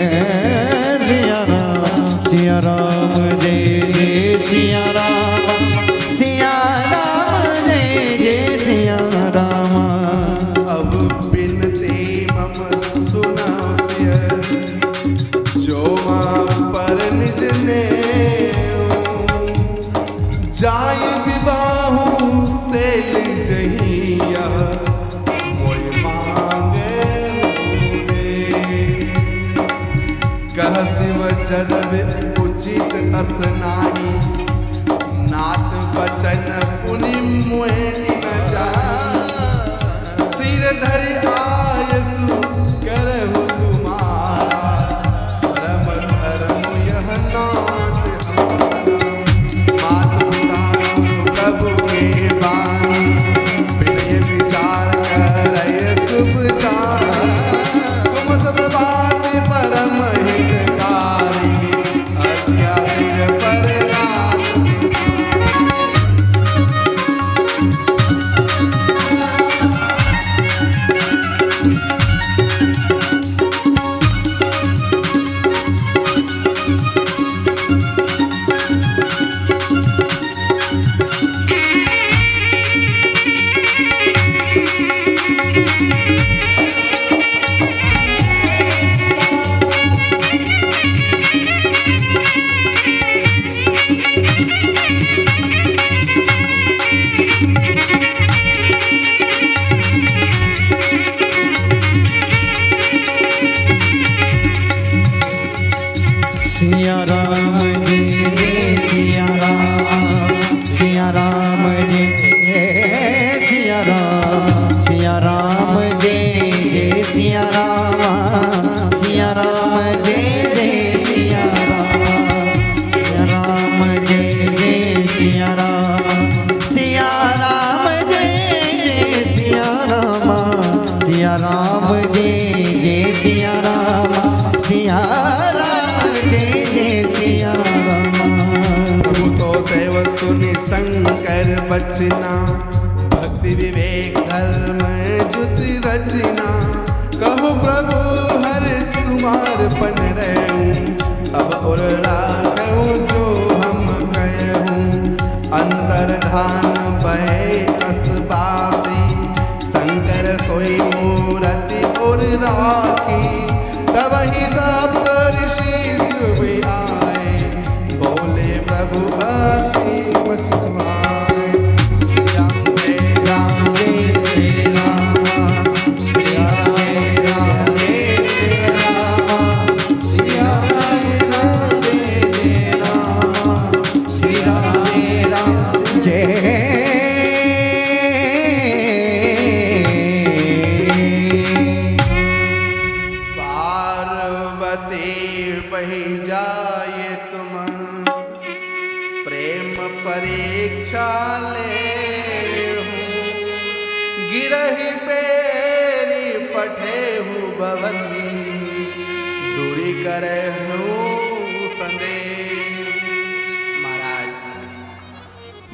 सिया राम जय जय सिया राम जय जय सिया राम अब बिनती मम सुनाओ सिय जो मां पर निज ने जाय विवाहु से जहिया मोय मांगे कह शिव जदब उचित असनाई नाथ बचन पुनि मुहे न जा सिर धरि आयसु करहु तुम्हारा परम धर्म यह नाथ हमारा मात पिता प्रभु के बानी विनय सिया राम जय जय सिया राम, सिया राम जय जय सिया राम, सिया राम जय जय सिया राम, सिया राम जय जय सिया राम, सिया राम जय जय सिया राम, सिया राम जय जय सिया राम। प्रभु तो सेव सुनि शंकर बचना, भक्ति विवेक धर्म जुति रचना, कहो प्रभु हर तुम्हार पन रहूं, अब और राखूं जो हम कहूं, अंतर्धान बहे असबासी, शंकर सोई मूरति और राखी, तब ही सब ऋषि सुबह आए, बोले प्रभु अति मच सुहाए। श्री राम जय राम जय राम, सिया राम जय जय राम, सिया राम जय राम, श्री राम जय पार्वती बही जाए तुम, प्रेम परीक्षा ले हूँ, गिरही पेरी पठे हूँ भवन, दूरी करे हूँ संदेह। महाराज,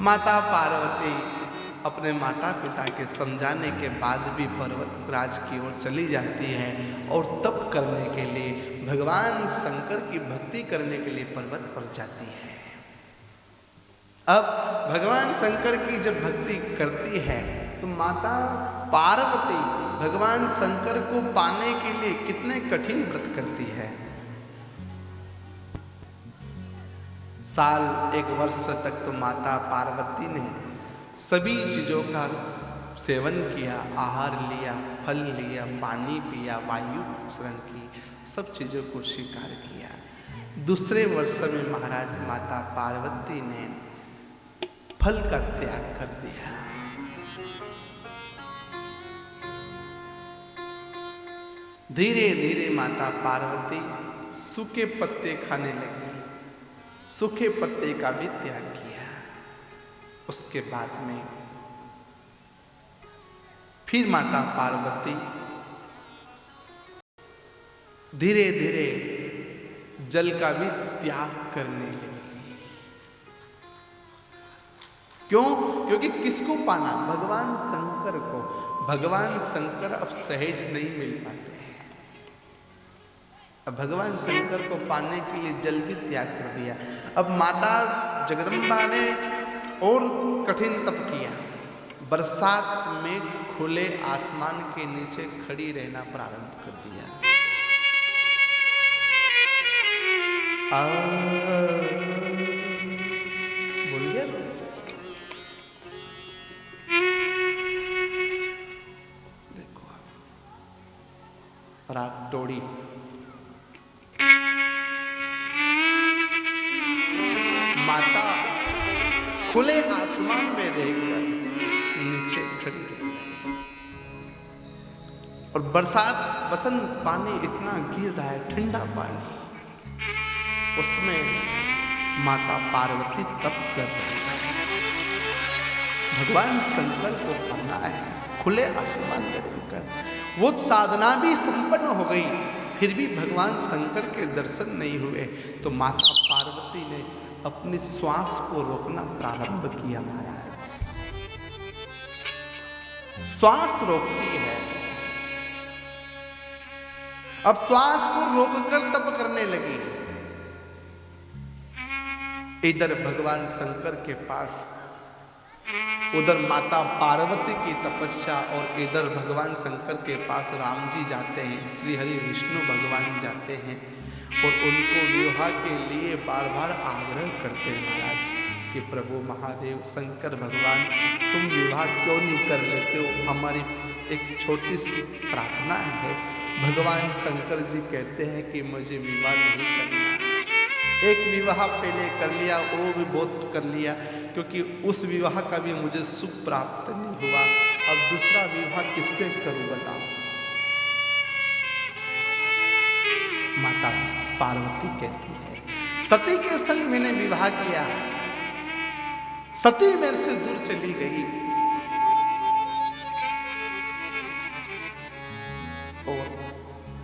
माता पार्वती अपने माता पिता के समझाने के बाद भी पर्वतराज की ओर चली जाती है और तप करने के लिए, भगवान शंकर की भक्ति करने के लिए पर्वत पर जाती है। अब भगवान शंकर की जब भक्ति करती है तो माता पार्वती भगवान शंकर को पाने के लिए कितने कठिन व्रत करती है। साल एक वर्ष तक तो माता पार्वती ने सभी चीजों का सेवन किया, आहार लिया, फल लिया, पानी पिया, वायु श्रवण की, सब चीजों को स्वीकार किया। दूसरे वर्ष में महाराज माता पार्वती ने फल का त्याग कर दिया। धीरे धीरे माता पार्वती सूखे पत्ते खाने लगी, सूखे पत्ते का भी त्याग किया। उसके बाद में फिर माता पार्वती धीरे धीरे जल का भी त्याग करने लगी। क्यों? क्योंकि किसको पाना? भगवान शंकर को। भगवान शंकर अब सहज नहीं मिल पाते हैं। अब भगवान शंकर को पाने के लिए जल भी त्याग कर दिया। अब माता जगदम्बा ने और कठिन तप किया। बरसात में खुले आसमान के नीचे खड़ी रहना प्रारंभ कर दिया। बोल गया देखो राग टोड़ी माता खुले आसमान में रहकर नीचे खड़ी रही और बरसात बसंत पानी इतना गिर रहा है, ठंडा पानी, उसमें माता पार्वती तप कर रही है। भगवान शंकर को पाना है खुले आसमान में रहकर। वो साधना भी संपन्न हो गई, फिर भी भगवान शंकर के दर्शन नहीं हुए तो माता पार्वती ने अपनी श्वास को रोकना प्रारंभ किया। महाराज श्वास रोकती है। अब श्वास को रोककर तप करने लगी। इधर भगवान शंकर के पास, उधर माता पार्वती की तपस्या, और इधर भगवान शंकर के पास राम जी जाते हैं, श्री हरि विष्णु भगवान जाते हैं और उनको विवाह के लिए बार बार आग्रह करते हैं महाराज कि प्रभु महादेव शंकर भगवान तुम विवाह क्यों नहीं कर लेते हो, हमारी एक छोटी सी प्रार्थना है। भगवान शंकर जी कहते हैं कि मुझे विवाह नहीं करना। एक विवाह पहले कर लिया, वो भी बहुत कर लिया, क्योंकि उस विवाह का भी मुझे सुख प्राप्त नहीं हुआ। अब दूसरा विवाह किससे करूं बताओ। माता पार्वती कहती है सती के संग मैंने विवाह किया, सती मेरे से दूर चली गई, और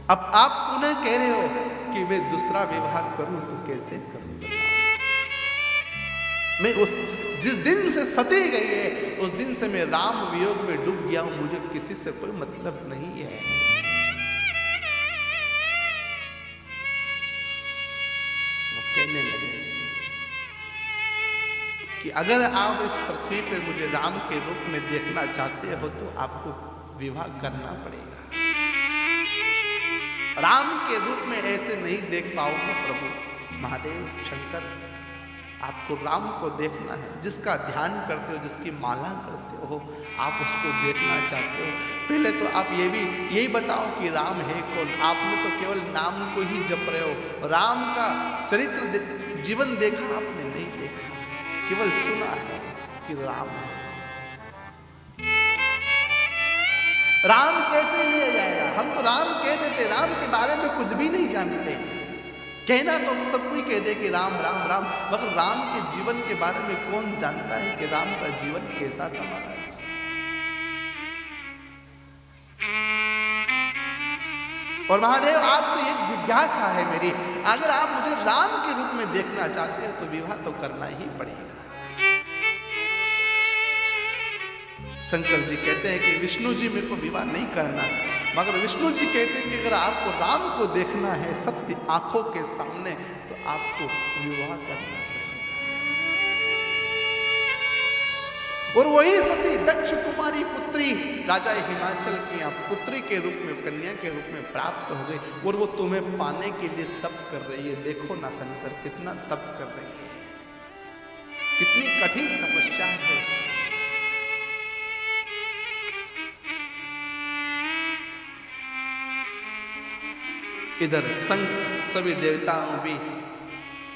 अब आप पुनः कह रहे हो कि मैं दूसरा विवाह करूं तो कैसे करूं बताओ। मैं उस जिस दिन से सती गई है उस दिन से मैं राम वियोग में डूब गया हूं, मुझे किसी से कोई मतलब नहीं है। वो कहने लगे कि अगर आप इस पृथ्वी पर मुझे राम के रूप में देखना चाहते हो तो आपको विवाह करना पड़ेगा। राम के रूप में ऐसे नहीं देख पाओगे प्रभु महादेव शंकर, आपको राम को देखना है, जिसका ध्यान करते हो, जिसकी माला करते हो, आप उसको देखना चाहते हो। पहले तो आप यही बताओ कि राम है कौन। आपने तो केवल नाम को ही जप रहे हो, राम का चरित्र जीवन देखा आपने नहीं देखा, केवल सुना है कि राम है। राम कैसे लिया जाएगा? हम तो राम कह देते, राम के बारे में कुछ भी नहीं जानते। कहना तो सब कोई कह दे कि राम राम राम, मगर राम के जीवन के बारे में कौन जानता है कि राम का जीवन कैसा था महाराज। और महादेव आपसे एक जिज्ञासा है मेरी, अगर आप मुझे राम के रूप में देखना चाहते हो तो विवाह तो करना ही पड़ेगा। शंकर जी कहते हैं कि विष्णु जी मेरे को विवाह नहीं करना, मगर विष्णु जी कहते हैं कि अगर आपको राम को देखना है सत्य आंखों के सामने तो आपको विवाह करना पड़ेगा। और वही सती दक्ष कुमारी पुत्री राजा हिमाचल की आप पुत्री के रूप में, कन्या के रूप में प्राप्त हो गई, और वो तुम्हें पाने के लिए तप कर रही है। देखो ना शंकर कितना तप कर रही है, कितनी कठिन तपस्या है उसकी। इधर संग सभी देवताओं भी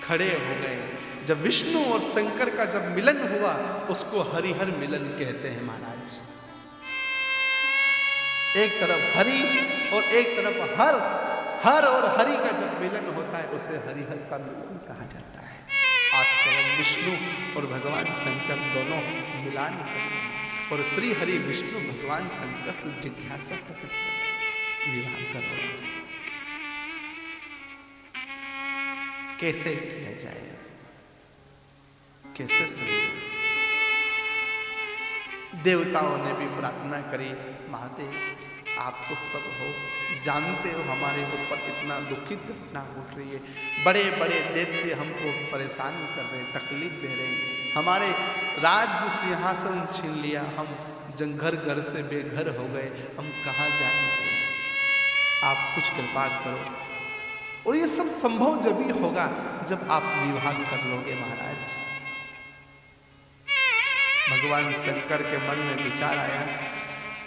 खड़े हो गए। जब विष्णु और शंकर का जब मिलन हुआ उसको हरिहर मिलन कहते हैं महाराज। एक तरफ हरि और एक तरफ हर, हर और हरि का जब मिलन होता है उसे हरिहर का मिलन कहा जाता है। आज स्वयं विष्णु और भगवान शंकर दोनों मिलान करते और श्री हरि विष्णु भगवान शंकर से जिज्ञासा प्रकट कर विवाह करो। कैसे किया जाए, कैसे समझे? देवताओं ने भी प्रार्थना करी, महादेव आप तो सब हो, जानते हो हमारे ऊपर इतना दुखित घटना उठ रही है, बड़े बड़े दैत्य हमको परेशान कर रहे हैं, तकलीफ दे रहे हैं, हमारे राज्य सिंहासन छीन लिया, हम घर घर से बेघर हो गए, हम कहाँ जाएंगे? आप कुछ कृपा करो। और ये सब संभव जब ही होगा जब आप विवाह कर लोगे महाराज। भगवान शंकर के मन में विचार आया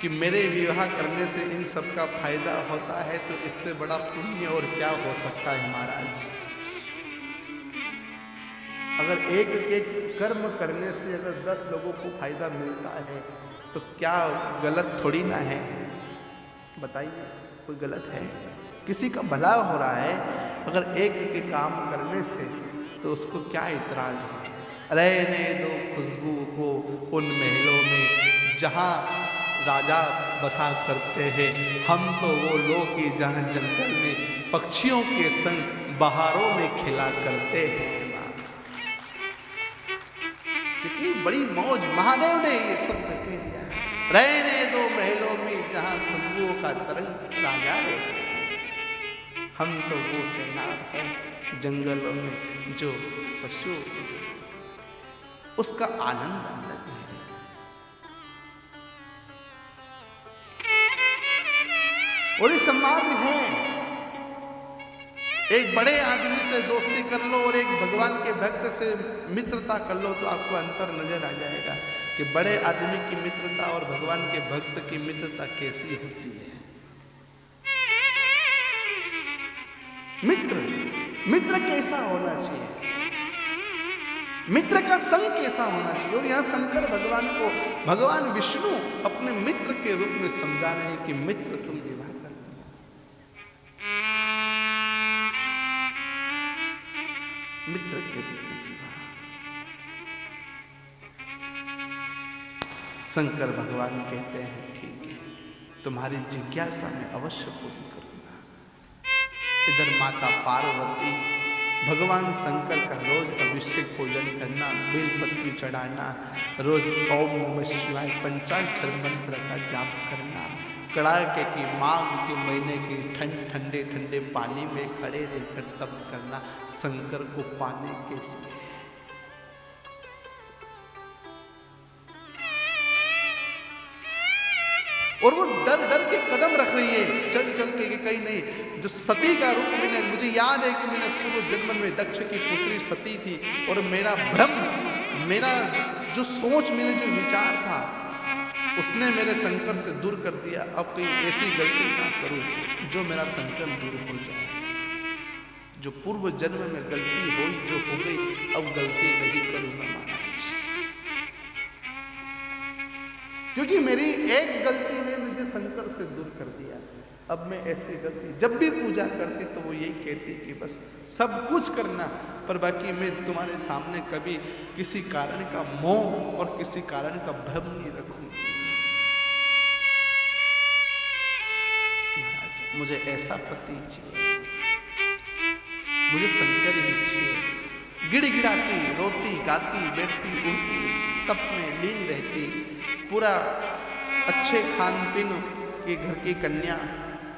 कि मेरे विवाह करने से इन सब का फायदा होता है तो इससे बड़ा पुण्य और क्या हो सकता है महाराज। अगर एक एक कर्म करने से अगर 10 लोगों को फायदा मिलता है तो क्या गलत थोड़ी ना है? बताइए, कोई गलत है? किसी का भला हो रहा है अगर एक के काम करने से तो उसको क्या इतराज है? रहने दो खुशबू को उन महलों में जहाँ राजा बसा करते हैं, हम तो वो लोग कि जहाँ जंगल में पक्षियों के संग बहारों में खेला करते हैं। कितनी बड़ी मौज महादेव ने ये सब कह दिया। रहने दो महलों में जहाँ खुशबुओं का तरंग राजा है, हम तो वो सेनार हैं जंगलों में जो पशु, उसका आनंद अलग है। और ये समाज है, एक बड़े आदमी से दोस्ती कर लो और एक भगवान के भक्त से मित्रता कर लो तो आपको अंतर नजर आ जाएगा कि बड़े आदमी की मित्रता और भगवान के भक्त की मित्रता कैसी होती है। मित्र कैसा होना चाहिए, मित्र का संग कैसा होना चाहिए। और यहाँ शंकर भगवान को, भगवान विष्णु अपने अपने मित्र के रूप में समझा रहे हैं कि मित्र तुम विवाह कर लो। मित्र के रूप में विवाह। शंकर भगवान कहते हैं ठीक है, तुम्हारी जिज्ञासा में अवश्य पूरी करूंगा। इधर माता पार्वती भगवान शंकर का रोज अभिषेक पूजन करना, बेलपत्री चढ़ाना, रोज ओम नमः शिवाय पंचाक्षर मंत्र का जाप करना, कड़ाके की माघ के महीने की ठंडे ठंडे पानी में खड़े रहकर तप करना शंकर को पाने के लिए। और वो डर डर के कदम रख रही है, चल चल के कहीं नहीं। जब सती का रूप मैंने, मुझे याद है कि मैंने पूर्व जन्म में दक्ष की पुत्री सती थी, और मेरा भ्रम, मेरा जो सोच, मेरे जो विचार था, उसने मेरे शंकर से दूर कर दिया। अब कहीं ऐसी गलती ना करूं जो मेरा शंकर दूर हो जाए। जो पूर्व जन्म में गलती हुई, जो हो गई, अब गलती नहीं करूंगा महाराज, क्योंकि मेरी एक गलती ने मुझे शंकर से दूर कर दिया। अब मैं ऐसी गलती जब भी पूजा करती तो वो यही कहती कि बस सब कुछ करना, पर बाकी मैं तुम्हारे सामने कभी किसी कारण का मोह और किसी कारण का भ्रम नहीं रखूंगी। महाराज मुझे ऐसा पति चाहिए, मुझे शंकर ही चाहिए। गिड़गिड़ाती, रोती, गाती, बैठती, उड़ती, तप में लीन रहती, पूरा अच्छे खान पीन के घर की कन्या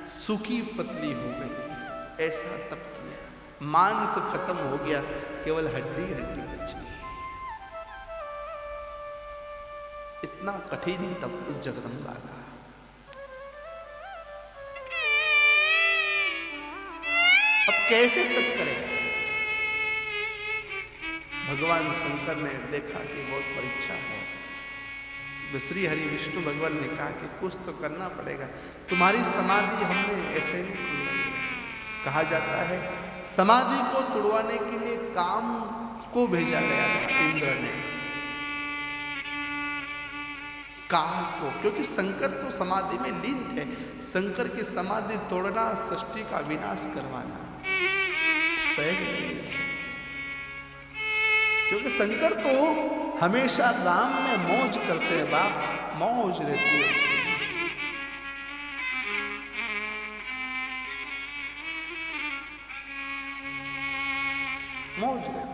सूखी पतली हो गई। ऐसा तप किया, मांस खत्म हो गया, केवल हड्डी हड्डी बची। इतना कठिन तप उस जगदम्बा का। अब कैसे तप करें? भगवान शंकर ने देखा कि बहुत परीक्षा है। श्री हरि विष्णु भगवान ने कहा कि कुछ तो करना पड़ेगा, तुम्हारी समाधि हमने ऐसे नहीं तोड़ी है। कहा जाता है समाधि को तोड़वाने के लिए काम को भेजा गया था इंद्र ने, काम को, क्योंकि शंकर तो समाधि में लीन थे। शंकर की समाधि तोड़ना सृष्टि का विनाश करवाना सहज नहीं है, क्योंकि शंकर तो हमेशा राम में मौज करते हैं। बाप मौज रहती है, मौज रहती है।